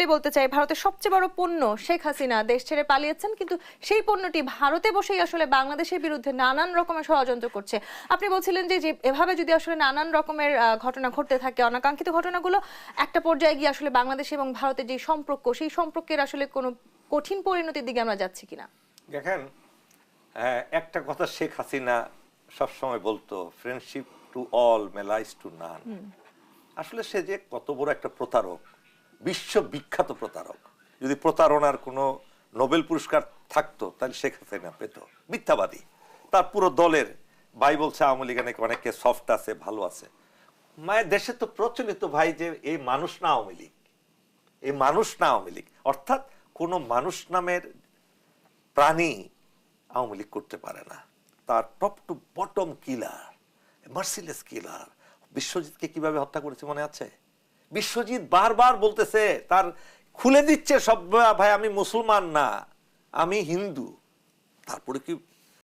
আসলে বলতে চাই ভারতের সবচেয়ে বড় পণ্য শেখ হাসিনা দেশ ছেড়ে পালিয়েছেন, কিন্তু সেই পণ্যটি ভারতে বসেই আসলে বাংলাদেশের বিরুদ্ধে নানান রকমের ষড়যন্ত্র করছে। আপনি বলছিলেন যে এভাবে যদি আসলে নানান রকমের ঘটনা ঘটতে থাকে, অনাকাঙ্ক্ষিত ঘটনাগুলো একটা পর্যায়ে গিয়ে আসলে বাংলাদেশ এবং ভারতের যে সম্পর্ক, সেই সম্পর্কের আসলে কোনো কঠিন পরিণতির দিকে আমরা যাচ্ছি কিনা। দেখেন, একটা কথা শেখ হাসিনা সবসময় বলতো, ফ্রেন্ডশিপ টু অল মেলাইজ টু নান। আসলে সে যে কত বড় একটা প্রতারক, বিশ্ববিখ্যাত প্রতারক। যদি প্রতারণার কোনো নোবেল পুরস্কার থাকতো তাহলে শেখ হাসিনা পেত। মিথ্যাবাদী। তার পুরো দলের ভাই বলছে আওয়ামী লীগ অনেকে সফট আছে, ভালো আছে। মায়ের দেশে তো প্রচলিত ভাই যে এই মানুষ না আওয়ামী লীগ, এই মানুষ না আওয়ামী লীগ, অর্থাৎ কোনো মানুষ নামের প্রাণী আওয়ামী লীগ করতে পারে না। তার টপ টু বটম কিলার, মার্সিলেস কিলার। বিশ্বজিৎকে কিভাবে হত্যা করেছে মনে আছে? বিশ্বজিৎ বারবার বলতেছে, তার খুলে দিচ্ছে সব, ভাই আমি মুসলমান না, আমি হিন্দু। তারপরে কি